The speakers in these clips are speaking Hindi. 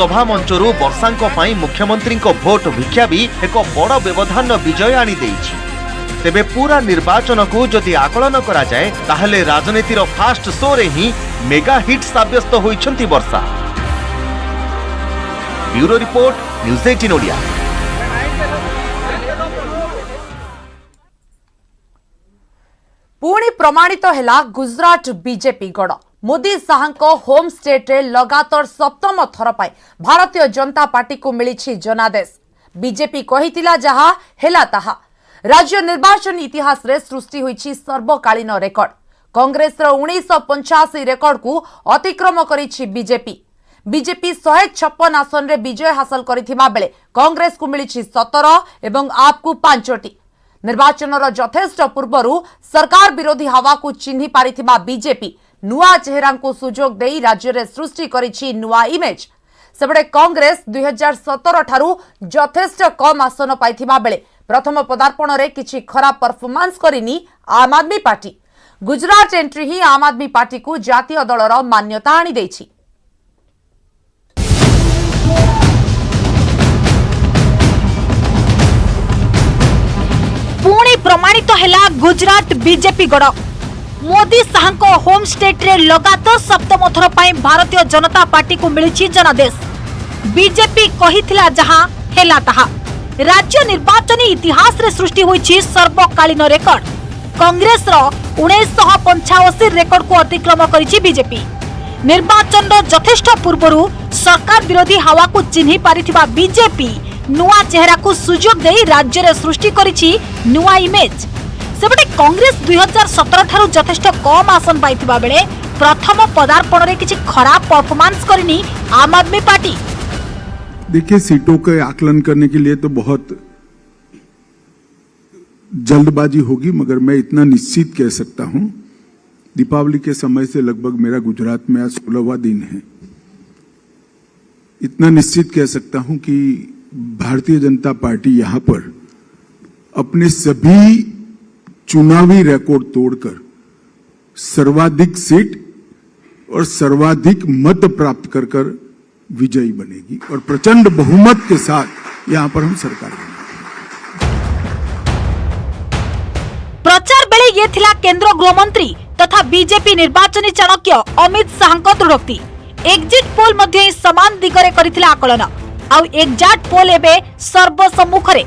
सभा मंचरू वर्षांक पई मुख्यमंत्री को भोट भिक्षा भी एक बड़ व्यवधान विजय आनी देइछि। तेबे पूरा निर्वाचन को जदि आकलन करा जाए ताहले राजनीतिर फास्ट शो रे ही मेगा हिट साब्यस्त होइछंती वर्षा। Bureau report, news 18 Odia. पुणी प्रमाणित हैला गुजरात बीजेपी गड़। मोदी शाह होम स्टेट रे लगातार सप्तम थर पाई भारतीय जनता पार्टी को मिली जनादेश। बीजेपी कहितिला जहा हेला ताहा। राज्य निर्वाचन इतिहास रे सृष्टि होईछि सर्वकालीन रेकर्ड। कांग्रेस रो 1985 रेकर्ड को अतिक्रम करिछि बीजेपी। बीजेपी 156 आसन रे विजय हासिल करिथिबा बेले कांग्रेस को मिली 17 एवं आप को 5टी। निर्वाचन यथेष्ट पूर्वरु सरकार विरोधी हवा को चिन्हि पारिथिबा बीजेपी नुआ चेहरा को सुजोग देई राज्य रे सृष्टि करिछि नुआ इमेज। सेबडे कांग्रेस 2017 ठारू यथेष्ट कम आसन पाइथिबा बेले प्रथम पदार्पण रे किछि खराब परफॉर्मेंस करिनी आम आदमी पार्टी। गुजरात एंट्री ही आम आदमी पार्टी को जातीय दलर मान्यता आनी देछि। पुणी प्रमाणित हैला गुजरात बीजेपी गड़। मोदी शाह को होम स्टेट रे लगातार सप्तम थर पाई भारतीय जनता पार्टी को मिली जनादेश। बीजेपी कहिथिला जहां हेला ताहा। राज्य निर्वाचन इतिहास रे सृष्टि होईछि सर्वकालीन रेकर्ड। कांग्रेस रो 1985 रेकर्ड को अतिक्रम करिछि बीजेपी। निर्वाचन रो यथेष्ट पूर्वरु सरकार विरोधी हवा को चिन्हि पारिथिबा बीजेपी नुआ चेहरा को सुजोग देई राज्य रे सृष्टि करिछि नुआ इमेज। सेबटे कांग्रेस 2017 ठारू यथेष्ट कम आसन पाइथिबा बेले प्रथम पदार्पण रे किछि खराब परफॉर्मेंस करिनी आम आदमी पार्टी। देखिए, सीटों के आकलन करने के लिए तो बहुत जल्दबाजी होगी, मगर मैं इतना निश्चित कह सकता हूं, दीपावली के समय से लगभग मेरा गुजरात में आज 16वां दिन है। इतना निश्चित कह सकता हूं कि भारतीय जनता पार्टी यहां पर अपने सभी चुनावी रिकॉर्ड तोड़कर सर्वाधिक सीट और सर्वाधिक मत प्राप्त कर विजयी बनेगी और प्रचंड बहुमत के साथ यहां पर हम सरकार बनाएंगे। प्रचार बेले ये थिला केंद्र गृह मंत्री तथा बीजेपी निर्वाचनी चाणक्य अमित शाह दृढ़ोक्ति। एग्जिट पोल मध्य समान दिगरे करिथिला आकलन। आउ एग्जैक्ट पोल एबे सर्वसम्मुख रे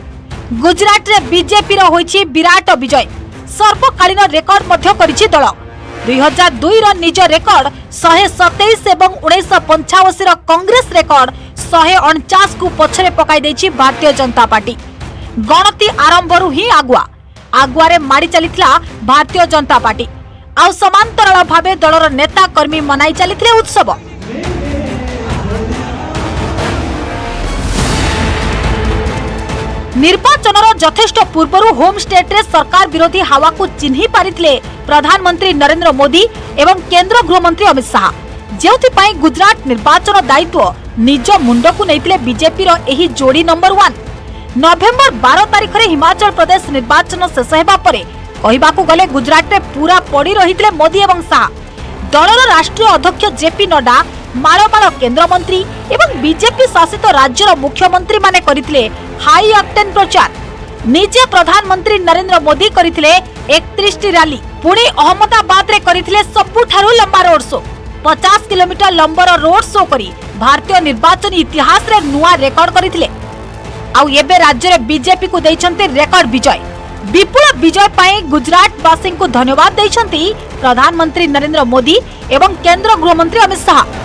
गुजरात रे बीजेपी रो होईछि विराट विजय। सर्वकालीन रेकर्ड मध्य करिछि दल। 2002 रो निज रेकर्ड 127 एवं 1985 रो कांग्रेस रेकर्ड 149 को पछरे पकाई दैछि भारतीय जनता पार्टी। गणति आरंभरू ही आगुआरे माड़ी चलीथिला भारतीय जनता पार्टी। आउ समांतराल भावे दलर नेता कर्मी मनाई चलीथिले उत्सव। निर्वाचन यथेष्ट पूर्वरु होम स्टेट रे सरकार विरोधी हवा को चिन्हि पारिथिले प्रधानमंत्री नरेंद्र मोदी एवं केंद्र गृह मंत्री अमित शाह। जेउथि गुजरात निर्वाचन दायित्व निज मुंड को नैतिले बीजेपी रो एही जोड़ी नंबर 1। नवेम्बर 12 तारिख रे हिमाचल प्रदेश निर्वाचन शेष हेबा परे कहिबाकू गले गुजरात रे पूरा पड़ी रहिथिले मोदी एवं शाह। दलर राष्ट्रीय अध्यक्ष जेपी नड्डा मालमाल केंद्र मंत्री एवं बीजेपी शासित राज्यर मुख्यमंत्री माने करिथिले हाई ऑक्टेन प्रचार। निजे प्रधानमंत्री नरेंद्र मोदी करिथिले 31 टी रैली। पुणे अहमदाबाद रे करिथिले सबुठारु लंबा road show. 50 kilometre lumbar road show करी भारतीय निर्वाचन इतिहास रे नुआ रेकर्ड करिथिले। आउ एबे राज्य रे बीजेपी को दैछन्ते रेकर्ड विजय। विपुल विजय पाई गुजरात वासी को धन्यवाद दैछन्ती प्रधानमंत्री नरेंद्र मोदी एवं केंद्र गृह मंत्री अमित शाह।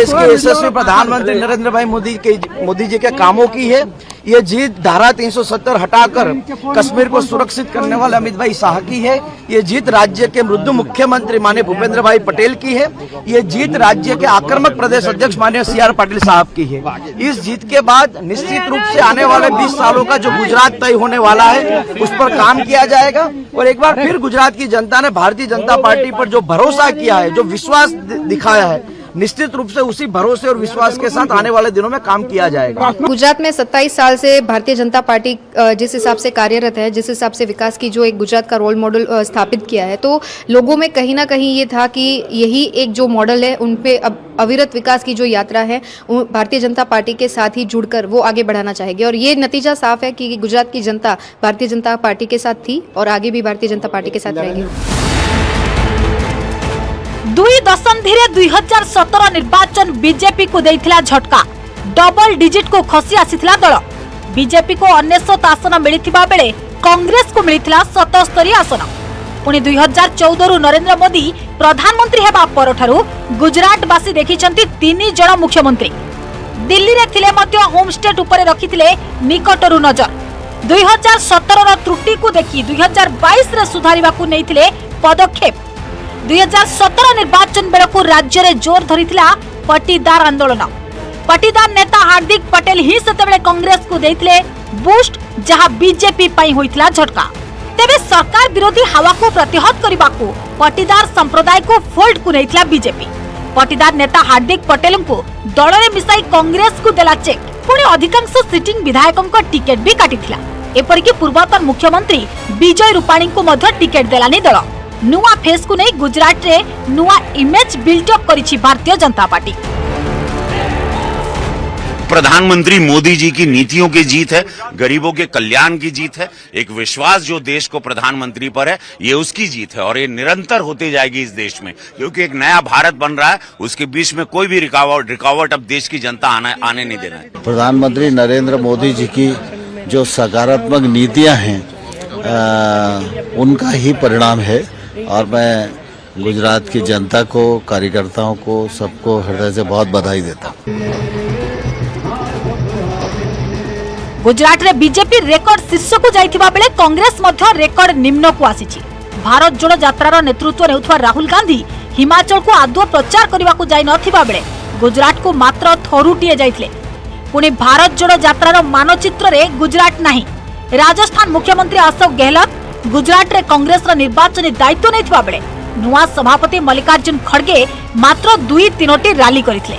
इसके यशस्वी प्रधानमंत्री नरेंद्र भाई मोदी जी के कामों की है। ये जीत धारा 370 हटाकर कश्मीर को सुरक्षित करने वाले अमित भाई शाह की है। ये जीत राज्य के मृदु मुख्यमंत्री माननीय भूपेंद्र भाई पटेल की है। ये जीत राज्य के आक्रामक प्रदेश अध्यक्ष माननीय CR पाटिल साहब की है। इस जीत के बाद निश्चित रूप से आने वाले 20 सालों का जो गुजरात तय होने वाला है उस पर काम किया जाएगा। और एक बार फिर गुजरात की जनता ने भारतीय जनता पार्टी पर जो भरोसा किया है, जो विश्वास दिखाया है, निश्चित रूप से उसी भरोसे और विश्वास के साथ आने वाले दिनों में काम किया जाएगा। गुजरात में 27 साल से भारतीय जनता पार्टी जिस हिसाब से कार्यरत है, जिस हिसाब से विकास की जो एक गुजरात का रोल मॉडल स्थापित किया है, तो लोगों में कहीं ना कहीं ये था कि यही एक जो मॉडल है उन पे अब अविरत विकास की जो यात्रा है भारतीय जनता पार्टी के साथ ही जुड़कर वो आगे बढ़ाना चाहेगी। और ये नतीजा साफ है कि गुजरात की जनता भारतीय जनता पार्टी के साथ थी और आगे भी भारतीय जनता पार्टी के साथ रहेगी। 2 दशंधिरे 2017 निर्वाचन बीजेपी को देइथिला झटका। डबल डिजिट को खसी आसीथिला दल। बीजेपी को 19 आसन मिलिथिबा बेले कांग्रेस को मिलिथिला 77 आसन। पुणी 2014 रु नरेंद्र मोदी प्रधानमंत्री हेबा परठारु गुजरातवासी देखिचंती 3 जण मुख्यमंत्री। दिल्ली रे थिले मध्य होम स्टेट उपरे रखिथिले निकटरु नजर। 2017 रो त्रुटि को देखि 2022 रे सुधारिबा को नेइथिले पदक्षेप। 2017 निर्वाचन बेलकु राज्य रे जोर धरिथिला पटीदार आंदोलन। पटीदार नेता हार्दिक पटेल ही सेतेबेले कांग्रेस को देइथिले बूस्ट, जहां बीजेपी पई होइथिला झटका। तेबे सरकार विरोधी हावा को प्रतिहत करबाकू पटीदार संप्रदाय को फोल्ड को नेइथिला बीजेपी। पटीदार नेता हार्दिक पटेल को दल में मिसाई कांग्रेस को देला चेक। पुणी अधिकांश सिटिंग विधायकों को टिकेट भी काटिथिला। एपरिक पूर्वतन मुख्यमंत्री विजय रूपाणी को मध्य टिकेट देलानी दल। नुआ फेस को नहीं गुजरात रे नुआ image buildup करिछि Bharatiya Janata party. प्रधानमंत्री मोदी जी की नीतियों की जीत है, गरीबों के कल्याण की जीत है। एक विश्वास जो देश को प्रधानमंत्री पर है, ये उसकी जीत है और ये निरंतर होती जाएगी इस देश में, क्योंकि एक नया भारत बन रहा है। उसके बीच में कोई भी रुकावट अब देश की जनता आने नहीं देना है। प्रधानमंत्री नरेंद्र मोदी जी की जो सकारात्मक नीतियां हैं उनका ही परिणाम है और मैं गुजरात की जनता को, कार्यकर्ताओं को, सबको हृदय से बहुत बधाई देता हूँ। गुजरात रे बीजेपी रेकर्ड शीर्ष को जाइथिबा बेले कांग्रेस मध्य रेकर्ड निम्न को आसीछि। भारत जोड़ो यात्रार नेतृत्व नेउथवा राहुल गांधी हिमाचल को आदौ प्रचार करबा को जाई नथिबा बेले गुजरात को मात्र थरुटिए जाइथिले। पुणी भारत जोड़ो यात्रार मानचित्र रे गुजरात नाही। राजस्थान मुख्यमंत्री अशोक गहलोत गुजरात रे कांग्रेस रा निर्वाचन दायित्व नेथिबा बेले नुआ सभापति मल्लिकार्जुन खड़गे मात्र 2-3टी रैली करथिले।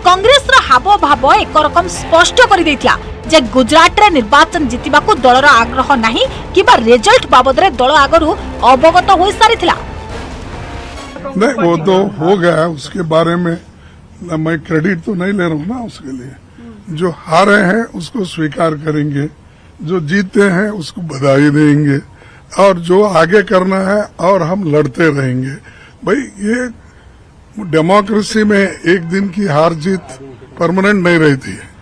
कांग्रेस रा हाव भाव एक रकम स्पष्ट कर दैथिला जे गुजरात रे निर्वाचन जीतिबा को दलर आग्रह नाही किबा रिजल्ट बाबद रे दल आगरु अवगत होई सारिथिला। नहीं, वो तो हो गया, उसके बारे में मैं क्रेडिट तो नहीं ले रहा हूँ ना उसके लिए। जो हारे हैं उसको स्वीकार करेंगे, जो जीते हैं उसको बधाई देंगे और जो आगे करना है और हम लड़ते रहेंगे। भाई ये डेमोक्रेसी में एक दिन की हार जीत परमानेंट नहीं रहती है।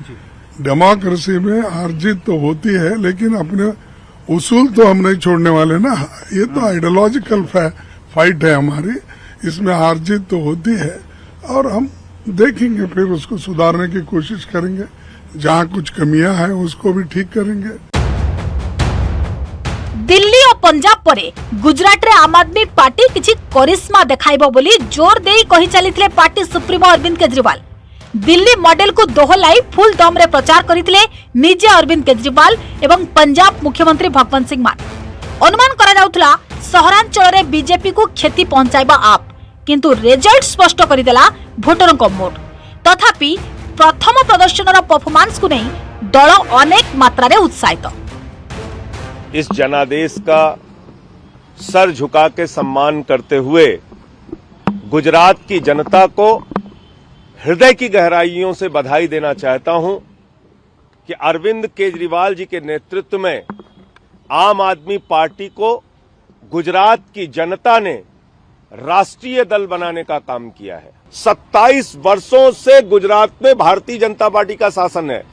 डेमोक्रेसी में हार जीत तो होती है, लेकिन अपने उसूल तो हम नहीं छोड़ने वाले ना। ये तो आइडियोलॉजिकल फाइट है हमारी, इसमें हार जीत तो होती है और हम देखेंगे, फिर उसको सुधारने की कोशिश करेंगे। जहाँ कुछ कमियां हैं उसको भी ठीक करेंगे। दिल्ली और पंजाब परे गुजरात रे आम आदमी पार्टी किछि करिश्मा देखाइबो बोली जोर देई कहि चलिथिले party supremo Arvind Kejriwal. Delhi model को दोहलाई फुल दम रे प्रचार करिथिले निजे अरविंद केजरीवाल एवं पंजाब मुख्यमंत्री भगवंत सिंह मान। अनुमान करा जाउथला सहरांचल रे बीजेपी को क्षति पहुंचाइबा आप, किंतु रिजल्ट स्पष्ट करिदेला भोटरन को मोट। तथापि प्रथम प्रदर्शनर परफॉर्मेंस को नहीं दल अनेक मात्रा रे उत्साहित। इस जनादेश का सर झुका के सम्मान करते हुए गुजरात की जनता को हृदय की गहराइयों से बधाई देना चाहता हूं कि अरविंद केजरीवाल जी के नेतृत्व में आम आदमी पार्टी को गुजरात की जनता ने राष्ट्रीय दल बनाने का काम किया है। 27 वर्षों से गुजरात में भारतीय जनता पार्टी का शासन है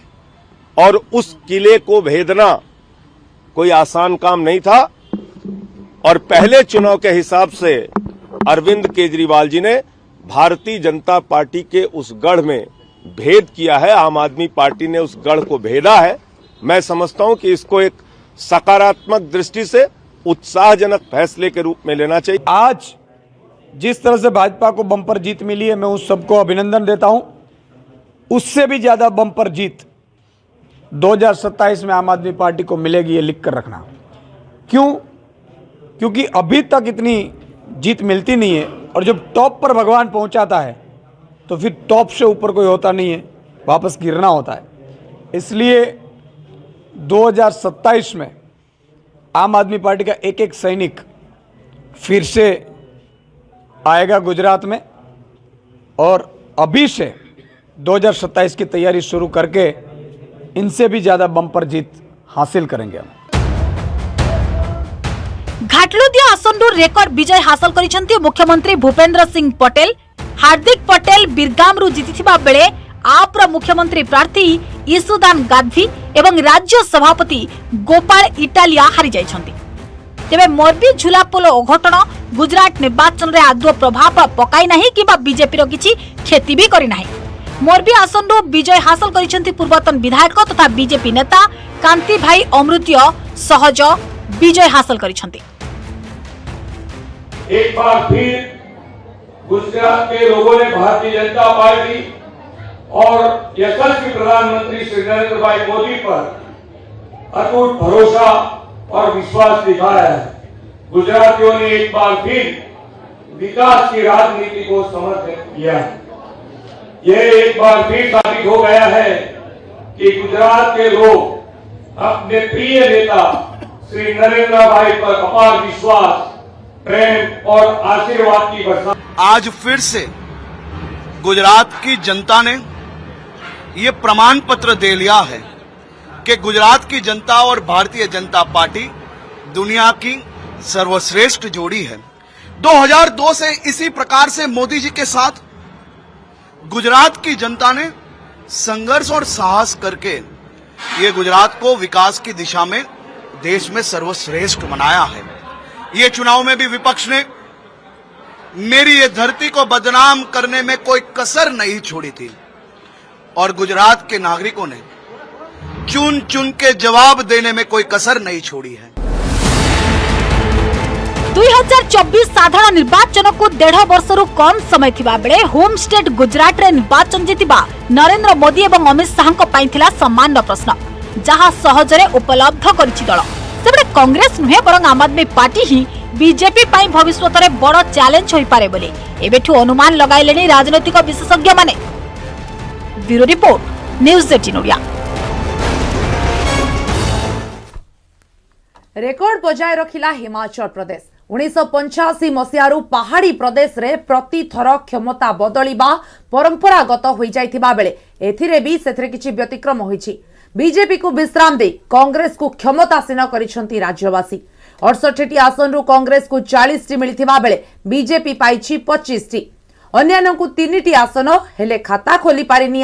और उस किले को भेदना कोई आसान काम नहीं था और पहले चुनाव के हिसाब से अरविंद केजरीवाल जी ने भारतीय जनता पार्टी के उस गढ़ में भेद किया है। आम आदमी पार्टी ने उस गढ़ को भेदा है। मैं समझता हूं कि इसको एक सकारात्मक दृष्टि से उत्साहजनक फैसले के रूप में लेना चाहिए। आज जिस तरह से भाजपा को बम्पर जीत मिली है, मैं उस सबको अभिनंदन देता हूं। उससे भी ज्यादा बम्पर जीत 2027 में आम आदमी पार्टी को मिलेगी, ये लिख कर रखना। क्यों? क्योंकि अभी तक इतनी जीत मिलती नहीं है और जब टॉप पर भगवान पहुंचाता है तो फिर टॉप से ऊपर कोई होता नहीं है, वापस गिरना होता है। इसलिए 2027 में आम आदमी पार्टी का एक एक सैनिक फिर से आएगा गुजरात में, और अभी से 2027 की तैयारी शुरू करके इनसे भी ज्यादा बम्पर जीत हासिल करेंगे हम। घाटलुदिया आसनरू रेकर्ड विजय हासिल करिसेंती मुख्यमंत्री भूपेंद्र सिंह पटेल। हार्दिक पटेल बिरगामरू जीतिथिबा बेले आप्र मुख्यमंत्री प्रार्थी ईसुदान गाद्वी एवं राज्य सभापति गोपाल इटालिया हारि जाइछंती। तेबे मोरबी झुलापोल अघटन गुजरात निर्वाचन रे आदौ प्रभाव पकाई नाही किबा बीजेपी रो किछि क्षति भी करि नाही। मोरबी आसनरू विजय हासिल करिसेंती पूर्वतन विधायक तथा बीजेपी नेता कांति भाई अमृतीय सहज विजय हासिल करिसेंती। एक बार फिर गुजरात के लोगों ने भारतीय जनता पार्टी और यशस्वी प्रधानमंत्री श्री नरेंद्र भाई मोदी पर अटूट भरोसा और विश्वास दिखाया है। गुजरातियों ने एक बार फिर विकास की राजनीति को समर्थन किया है। यह एक बार फिर साबित हो गया है कि गुजरात के लोग अपने प्रिय नेता श्री नरेंद्र भाई पर अपार विश्वास, प्रेम और आशीर्वाद की बरसात। आज फिर से गुजरात की जनता ने ये प्रमाण पत्र दे लिया है कि गुजरात की जनता और भारतीय जनता पार्टी दुनिया की सर्वश्रेष्ठ जोड़ी है। 2002 से इसी प्रकार से मोदी जी के साथ गुजरात की जनता ने संघर्ष और साहस करके ये गुजरात को विकास की दिशा में देश में सर्वश्रेष्ठ बनाया है। ये चुनाव में भी विपक्ष ने मेरी ये धरती को बदनाम करने में कोई कसर नहीं छोड़ी थी, और गुजरात के नागरिकों ने चुन चुन के जवाब देने में कोई कसर नहीं छोड़ी है। 2024 साधारण निर्वाचन को 1.5 वर्षरू कम समय थिबा बेले होम स्टेट गुजरात रे निर्वाचन जीतिबा नरेंद्र मोदी एवं अमित शाह को पाइथिला सम्मान प्रश्न, जहां सहजरे उपलब्ध करिछि दल। सेबडे कांग्रेस नुहे बरं आम आदमी पार्टी ही बीजेपी पाई भविष्यत रे बड़ चैलेंज होई पारे बोली एबेठु अनुमान लगाइलेनी राजनीतिक विशेषज्ञ माने। Bureau report, news 18 Odia. Record बजाय रखिला हिमाचल प्रदेश। 1985 मसीहारू पहाड़ी प्रदेश रे प्रति थर क्षमता बदलिबा परंपरागत होई जाइथिबा बेले एथिरे भी सेथरे किछि व्यतिक्रम होईछि। बीजेपी को विश्राम दे कांग्रेस को क्षमतासीन करिसेंती राज्यवासी। 68 आसन रु कांग्रेस को 40 टी मिलिथिबा बेले बीजेपी पाइछि 25 टी। अन्यान्य को 3 टी आसन हेले खाता खोली पारिनी।